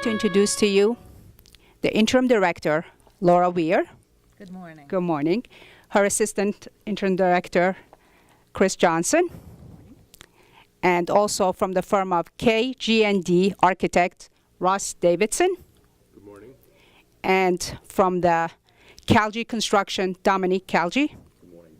like to introduce to you the interim director, Laura Weir. Good morning. Good morning. Her assistant interim director, Chris Johnson. And also from the firm of KG&D architect, Ross Davidson. Good morning. And from the Calgi Construction, Dominique Calgi. Good morning.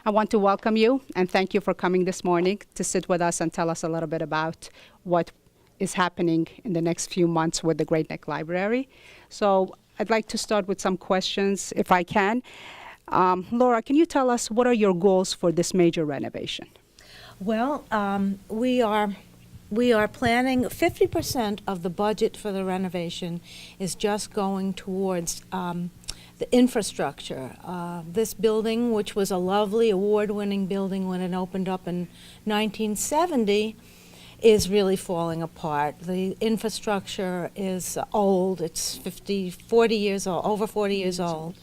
I want to welcome you and thank you for coming this morning to sit with us and tell us a little bit about what is happening in the next few months with the Great Neck Library. So I'd like to start with some questions, if I can. Laura, can you tell us what are your goals for this major renovation? Well, we are planning 50% of the budget for the renovation is just going towards the infrastructure. This building, which was a lovely award-winning building when it opened up in 1970, is really falling apart. The infrastructure is old. It's 40 years old, over 40 years old.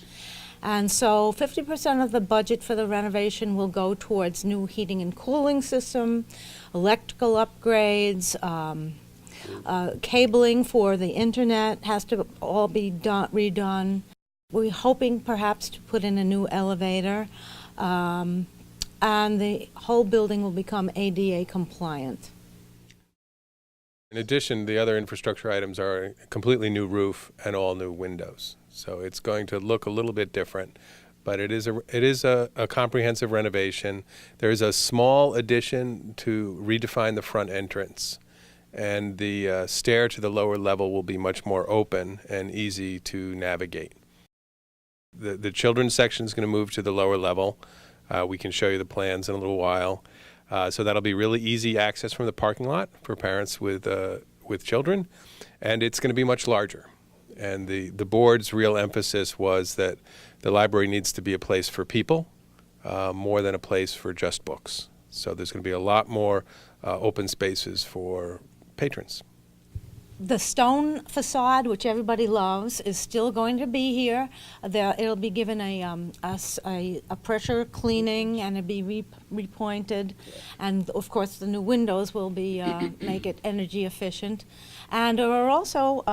And so 50% of the budget for the renovation will go towards new heating and cooling system, electrical upgrades, cabling for the internet has to all be redone. We're hoping perhaps to put in a new elevator, and the whole building will become ADA compliant. In addition, the other infrastructure items are a completely new roof and all new windows. So it's going to look a little bit different, but it is a comprehensive renovation. There is a small addition to redefine the front entrance, and the stair to the lower level will be much more open and easy to navigate. The children's section is going to move to the lower level. We can show you the plans in a little while. So that'll be really easy access from the parking lot for parents with children, and it's going to be much larger. And the board's real emphasis was that the library needs to be a place for people more than a place for just books. So there's going to be a lot more open spaces for patrons. The stone facade, which everybody loves, is still going to be here. It'll be given a pressure cleaning, and it'll be repointed. And of course, the new windows will be make it energy efficient. And we're also,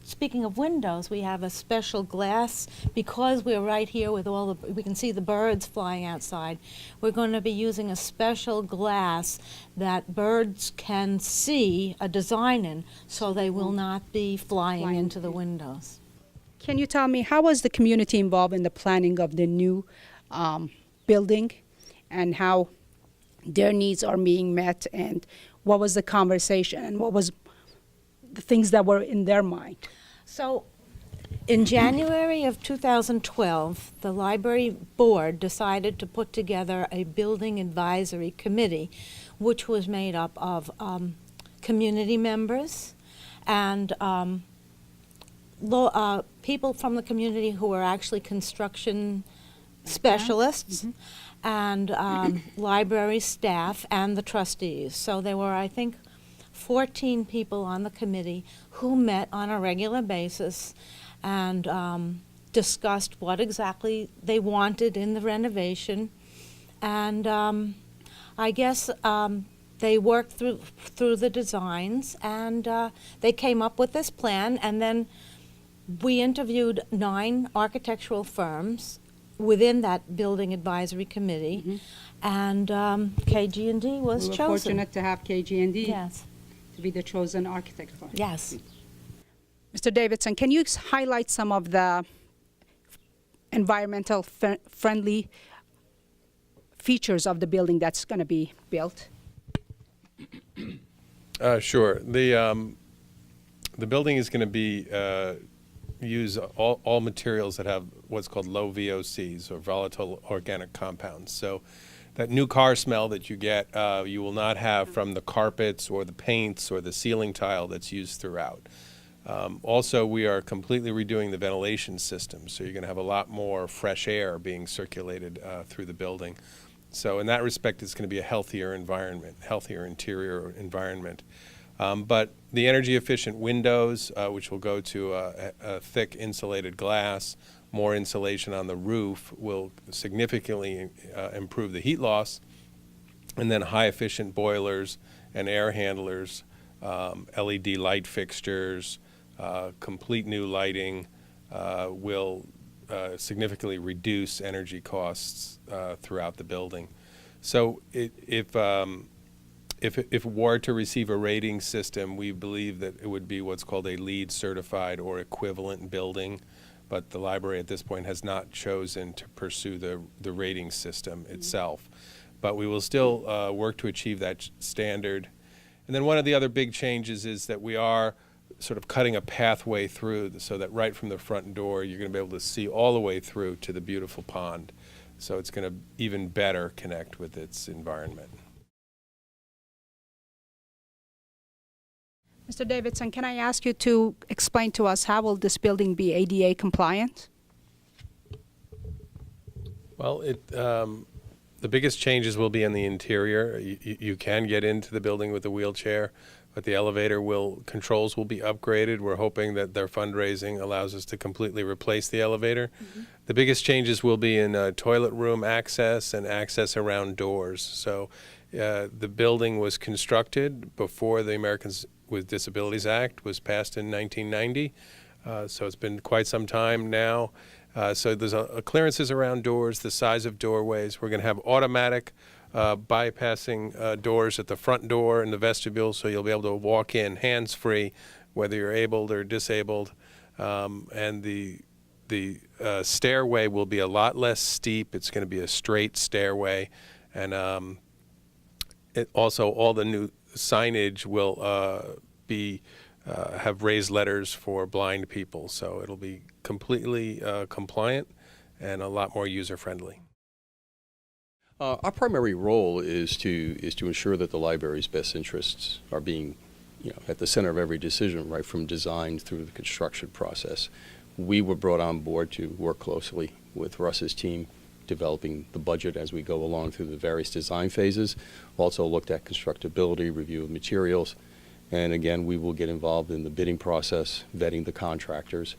speaking of windows, we have a special glass because we're right here with we can see the birds flying outside. We're going to be using a special glass that birds can see a design in, so they will not be flying into the windows. Can you tell me, how was the community involved in the planning of the new building and how their needs are being met, and what was the conversation and what was the things that were in their mind? So in January of 2012, the library board decided to put together a building advisory committee, which was made up of community members and people from the community who were actually construction specialists, and library staff and the trustees. So there were, I think, 14 people on the committee who met on a regular basis and discussed what exactly they wanted in the renovation. And I guess they worked through the designs, and they came up with this plan, and then we interviewed 9 architectural firms within that building advisory committee, and KG&D was chosen. We were fortunate to have KG&D to be the chosen architect firm. Yes. Mr. Davidson, can you highlight some of the environmental friendly features of the building that's going to be built? Sure. The building is going to be use all materials that have what's called low VOCs, or volatile organic compounds. So that new car smell that you get, you will not have from the carpets or the paints or the ceiling tile that's used throughout. Also, we are completely redoing the ventilation system, so you're going to have a lot more fresh air being circulated through the building. So in that respect, it's going to be a healthier environment, healthier interior environment. But the energy efficient windows, which will go to a thick insulated glass, more insulation on the roof, will significantly improve the heat loss. And then high efficient boilers and air handlers LED light fixtures, complete new lighting will significantly reduce energy costs throughout the building. So if it were to receive a rating system, we believe that it would be what's called a LEED certified or equivalent building, but the library at this point has not chosen to pursue the rating system itself. But we will still work to achieve that standard. And then one of the other big changes is that we are sort of cutting a pathway through so that right from the front door you're going to be able to see all the way through to the beautiful pond. So it's going to even better connect with its environment. Mr. Davidson, can I ask you to explain to us how will this building be ADA compliant? Well, the biggest changes will be in the interior. You can get into the building with a wheelchair, but the elevator controls will be upgraded. We're hoping that their fundraising allows us to completely replace the elevator. Mm-hmm. The biggest changes will be in toilet room access and access around doors. So the building was constructed before the Americans with Disabilities Act was passed in 1990. So it's been quite some time now. So there's clearances around doors, the size of doorways. We're going to have automatic bypassing doors at the front door and the vestibule, so you'll be able to walk in hands-free, whether you're able or disabled. And the stairway will be a lot less steep. It's going to be a straight stairway. And also all the new signage will have raised letters for blind people. So it'll be completely compliant and a lot more user-friendly. Our primary role is to ensure that the library's best interests are being, at the center of every decision, right from design through the construction process. We were brought on board to work closely with Russ's team, developing the budget as we go along through the various design phases. Also looked at constructability, review of materials, and again, we will get involved in the bidding process, vetting the contractors,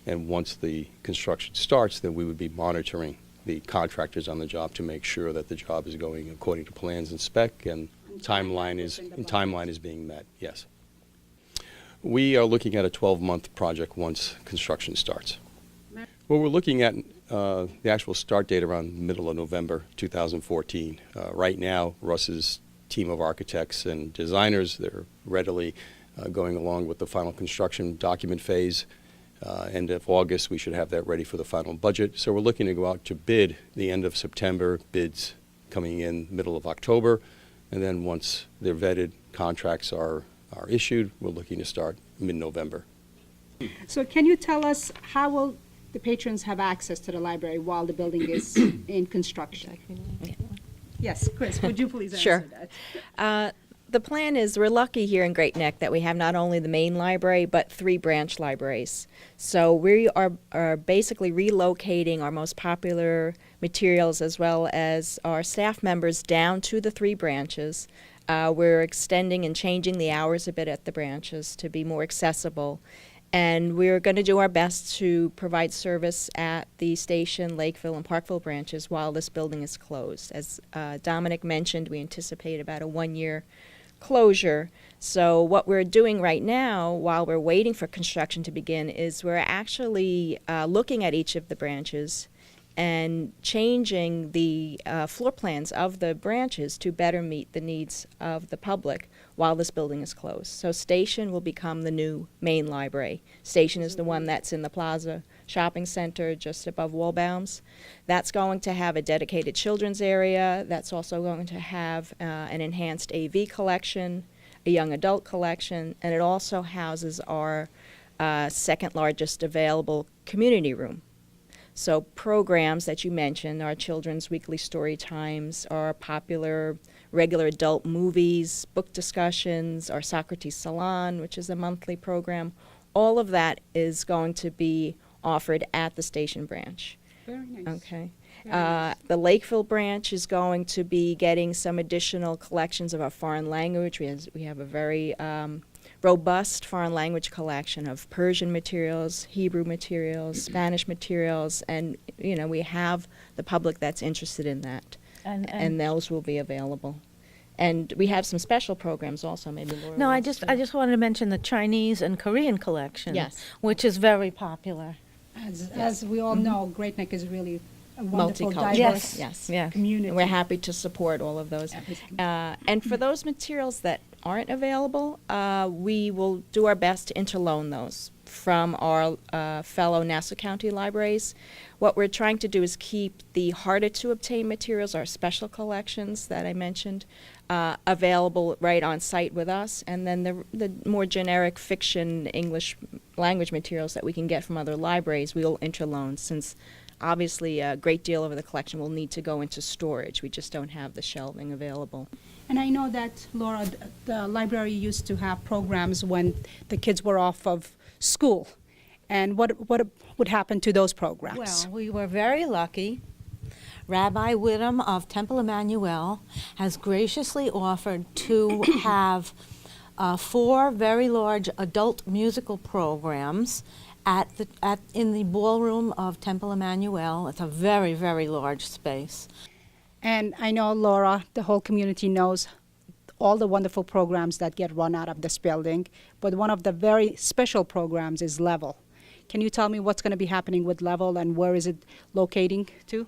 and once the construction starts, then we would be monitoring the contractors on the job to make sure that the job is going according to plans and spec, and timeline is being met. Yes. We are looking at a 12-month project once construction starts. Well, we're looking at the actual start date around the middle of November 2014. Right now, Russ's team of architects and designers, they're readily going along with the final construction document phase. End of August, we should have that ready for the final budget. So we're looking to go out to bid the end of September, bids coming in middle of October, and then once they're vetted, contracts are issued, we're looking to start mid-November. So can you tell us how will the patrons have access to the library while the building is in construction? Yes, Chris, would you please answer that? The plan is we're lucky here in Great Neck that we have not only the main library but 3 branch libraries. So we are basically relocating our most popular materials as well as our staff members down to the 3 branches. We're extending and changing the hours a bit at the branches to be more accessible. And we're going to do our best to provide service at the Station, Lakeville, and Parkville branches while this building is closed. As Dominic mentioned, we anticipate about a 1-year closure. So what we're doing right now while we're waiting for construction to begin is we're actually looking at each of the branches and changing the floor plans of the branches to better meet the needs of the public while this building is closed. So Station will become the new main library. Station is the one that's in the Plaza Shopping Center just above Wallbaum's. That's going to have a dedicated children's area. That's also going to have an enhanced AV collection, a young adult collection, and it also houses our second largest available community room. So programs that you mentioned, our children's weekly story times, our popular regular adult movies, book discussions, our Socrates Salon, which is a monthly program, all of that is going to be offered at the Station branch. Very nice. Okay. The Lakeville branch is going to be getting some additional collections of our foreign language. We have a very robust foreign language collection of Persian materials, Hebrew materials, Spanish materials, and we have the public that's interested in that, and those will be available. And we have some special programs also, maybe Laura No, wants to- I just wanted to mention the Chinese and Korean collection. Yes. Which is very popular. As we all know, Great Neck is really a wonderful, Multicultural. diverse Yes. Yes. community. And we're happy to support all of those. And for those materials that aren't available, we will do our best to interloan those from our fellow Nassau County libraries. What we're trying to do is keep the harder to obtain materials, our special collections that I mentioned, available right on site with us, and then the more generic fiction English language materials that we can get from other libraries we'll interloan, since obviously a great deal of the collection will need to go into storage. We just don't have the shelving available. And I know that, Laura, the library used to have programs when the kids were off of school. And what would happen to those programs? Well, we were very lucky. Rabbi Whittam of Temple Emmanuel has graciously offered to have 4 very large adult musical programs in the ballroom of Temple Emmanuel. It's a very, very large space. And I know, Laura, the whole community knows all the wonderful programs that get run out of this building, but one of the very special programs is Level. Can you tell me what's going to be happening with Level and where is it locating to?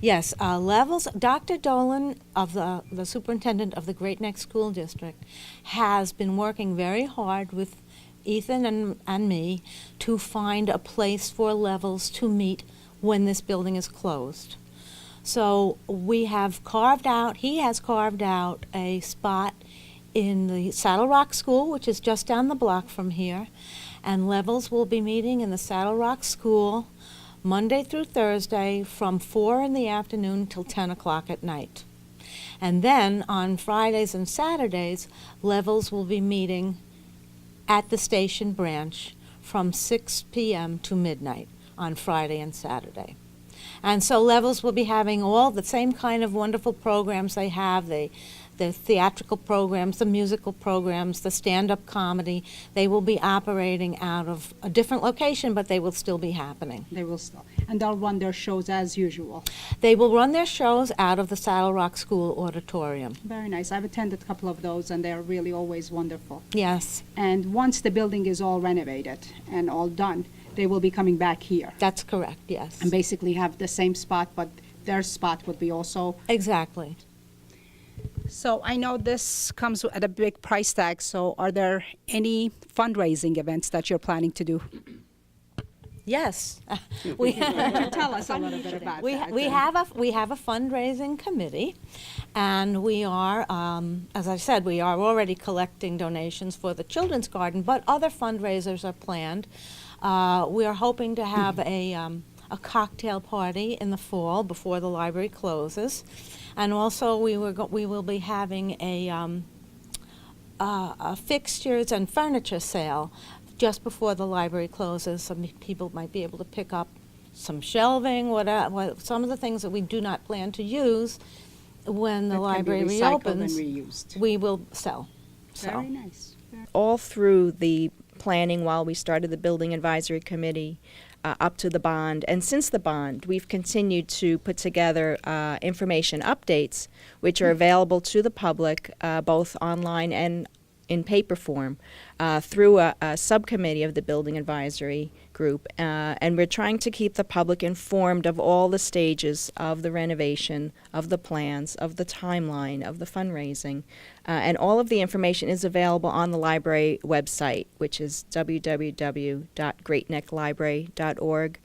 Yes, Levels. Dr. Dolan, of the superintendent of the Great Neck School District, has been working very hard with Ethan and me to find a place for Levels to meet when this building is closed. So he has carved out a spot in the Saddle Rock School, which is just down the block from here, and Levels will be meeting in the Saddle Rock School Monday through Thursday from 4 in the afternoon till 10 o'clock at night. And then on Fridays and Saturdays, Levels will be meeting at the station branch from 6 p.m. to midnight on Friday and Saturday. And so Levels will be having all the same kind of wonderful programs they have, the theatrical programs, the musical programs, the stand-up comedy. They will be operating out of a different location, but they will still be happening. They will still. And they'll run their shows as usual. They will run their shows out of the Saddle Rock School auditorium. Very nice. I've attended a couple of those, and they're really always wonderful. Yes, And once the building is all renovated and all done, they will be coming back here that's correct, yes. and basically have the same spot, but their spot would be also. Exactly. So I know this comes at a big price tag, so are there any fundraising events that you're planning to do? Yes. We Tell us a little bit about that. We have a fundraising committee, and we are, as I said, we are already collecting donations for the children's garden, but other fundraisers are planned. We are hoping to have a cocktail party in the fall before the library closes, and also we will be having a fixtures and furniture sale just before the library closes. Some people might be able to pick up some shelving, some of the things that we do not plan to use when the library reopens. And reused. We will sell. Very nice. All through the planning while we started the Building Advisory Committee, up to the bond, and since the bond, we've continued to put together information updates, which are available to the public, both online and in paper form, through a subcommittee of the Building Advisory Group. And we're trying to keep the public informed of all the stages of the renovation, of the plans, of the timeline, of the fundraising. And all of the information is available on the library website, which is www.greatnecklibrary.org.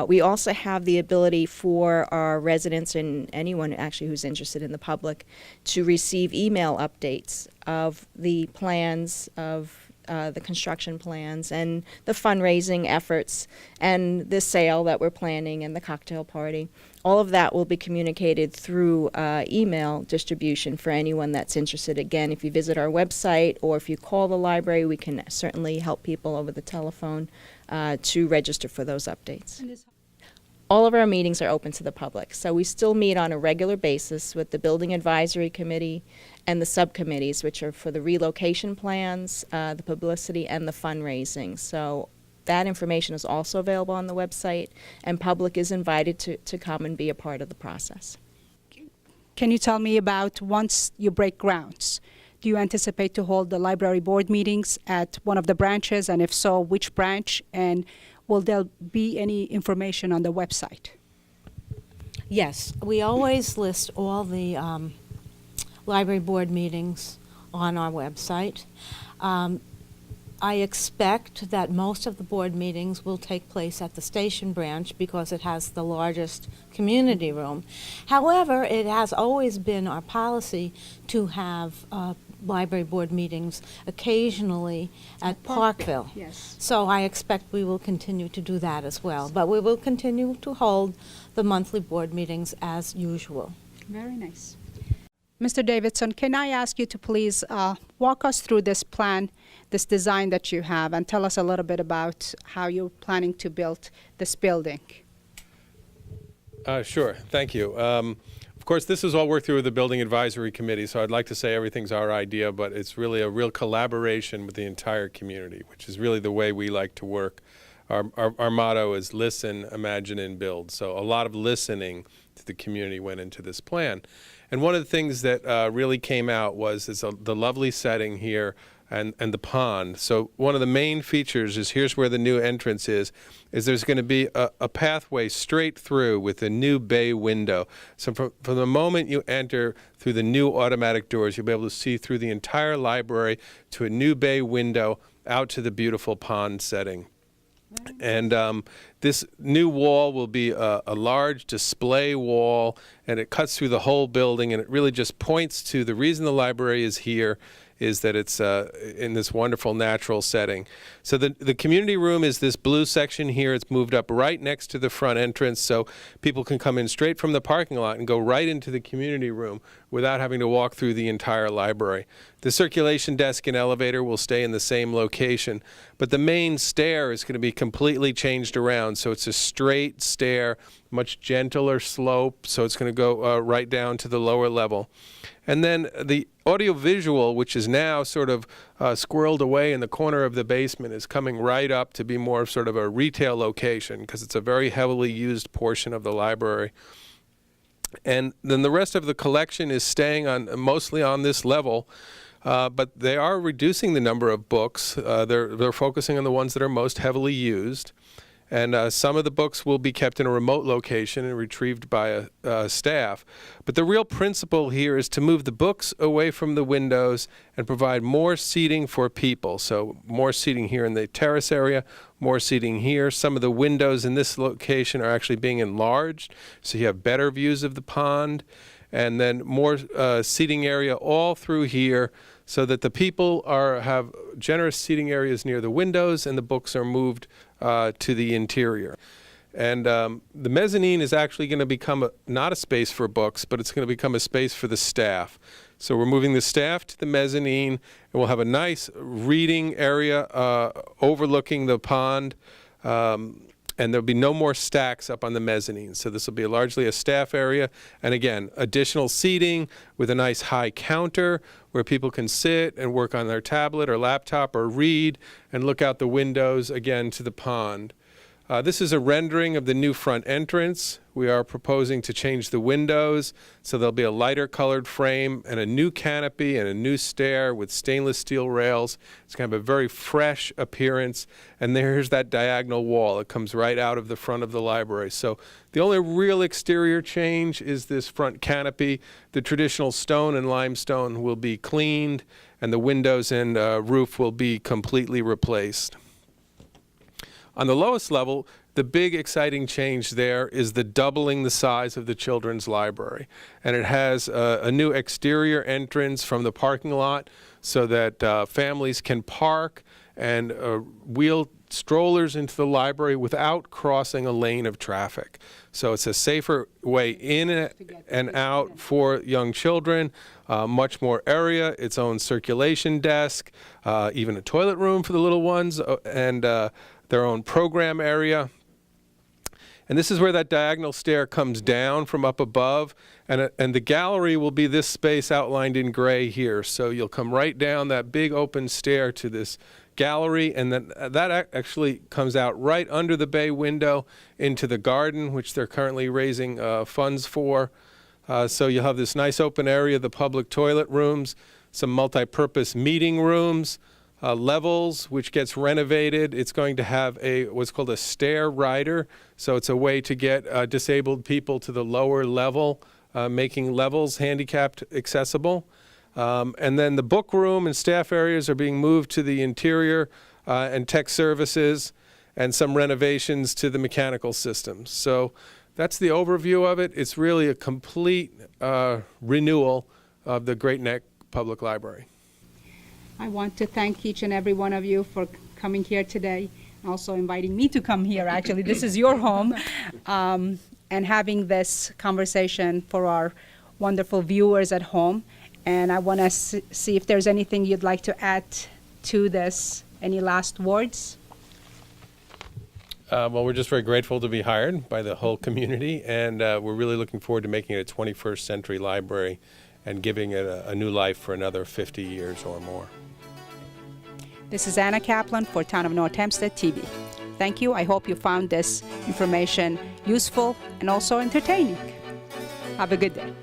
We also have the ability for our residents and anyone actually who's interested in the public to receive email updates of the plans, of the construction plans and the fundraising efforts and the sale that we're planning and the cocktail party. All of that will be communicated through email distribution for anyone that's interested. Again, if you visit our website or if you call the library, we can certainly help people over the telephone to register for those updates. All of our meetings are open to the public, so we still meet on a regular basis with the Building Advisory Committee and the subcommittees, which are for the relocation plans, the publicity, and the fundraising. So that information is also available on the website, and public is invited to come and be a part of the process. can you tell me about once you break grounds? Do you anticipate to hold the library board meetings at one of the branches, and if so, which branch? And will there be any information on the website? Yes, we always list all the library board meetings on our website. I expect that most of the board meetings will take place at the station branch because it has the largest community room. However, it has always been our policy to have library board meetings occasionally at Parkville. Yes. So I expect we will continue to do that as well. But we will continue to hold the monthly board meetings as usual. Very nice. Mr. Davidson, can I ask you to please walk us through this plan, this design that you have, and tell us a little bit about how you're planning to build this building? Sure, thank you. Of course, this is all worked through with the Building Advisory Committee, so I'd like to say everything's our idea, but it's really a real collaboration with the entire community, which is really the way we like to work. Our motto is listen, imagine, and build. So a lot of listening to the community went into this plan. And one of the things that really came out was the lovely setting here and the pond. So one of the main features is, here's where the new entrance is there's going to be a pathway straight through with a new bay window. So from the moment you enter through the new automatic doors, you'll be able to see through the entire library to a new bay window out to the beautiful pond setting. And this new wall will be a large display wall, and it cuts through the whole building, and it really just points to the reason the library is here is that it's in this wonderful natural setting. So the community room is this blue section here. It's moved up right next to the front entrance, so people can come in straight from the parking lot and go right into the community room without having to walk through the entire library. The circulation desk and elevator will stay in the same location, but the main stair is going to be completely changed around, so it's a straight stair, much gentler slope, so it's going to go right down to the lower level. And then the audiovisual, which is now sort of squirreled away in the corner of the basement, is coming right up to be more sort of a retail location because it's a very heavily used portion of the library. And then the rest of the collection is staying on mostly on this level, but they are reducing the number of books. They're focusing on the ones that are most heavily used. And some of the books will be kept in a remote location and retrieved by staff. But the real principle here is to move the books away from the windows and provide more seating for people. So more seating here in the terrace area, more seating here. Some of the windows in this location are actually being enlarged, so you have better views of the pond. And then more seating area all through here, so that the people have generous seating areas near the windows and the books are moved to the interior. And the mezzanine is actually going to become not a space for books, but it's going to become a space for the staff. So we're moving the staff to the mezzanine, and we'll have a nice reading area overlooking the pond. And there'll be no more stacks up on the mezzanine. So this will be largely a staff area. And again, additional seating with a nice high counter where people can sit and work on their tablet or laptop or read and look out the windows again to the pond. This is a rendering of the new front entrance. We are proposing to change the windows, so there'll be a lighter colored frame and a new canopy and a new stair with stainless steel rails. It's kind of a very fresh appearance. And there's that diagonal wall. It comes right out of the front of the library. So the only real exterior change is this front canopy. The traditional stone and limestone will be cleaned, and the windows and roof will be completely replaced. On the lowest level, the big exciting change there is the doubling the size of the children's library. And it has a new exterior entrance from the parking lot so that families can park and wheel strollers into the library without crossing a lane of traffic. So it's a safer way in and out for young children, much more area, its own circulation desk, even a toilet room for the little ones, and their own program area. And this is where that diagonal stair comes down from up above, and the gallery will be this space outlined in gray here. So you'll come right down that big open stair to this gallery, and then that actually comes out right under the bay window into the garden, which they're currently raising funds for. So you'll have this nice open area, the public toilet rooms, some multi-purpose meeting rooms, levels, which gets renovated. It's going to have what's called a stair rider. So it's a way to get disabled people to the lower level, making levels handicapped accessible. And then the book room and staff areas are being moved to the interior and tech services, and some renovations to the mechanical systems. So that's the overview of it. It's really a complete renewal of the Great Neck Public Library. I want to thank each and every one of you for coming here today, and also inviting me to come here. Actually, this is your home, and having this conversation for our wonderful viewers at home. And I want to see if there's anything you'd like to add to this. Any last words? Well, we're just very grateful to be hired by the whole community, and we're really looking forward to making it a 21st century library and giving it a new life for another 50 years or more. This is Anna Kaplan for Town of North Hempstead TV. Thank you. I hope you found this information useful and also entertaining. Have a good day.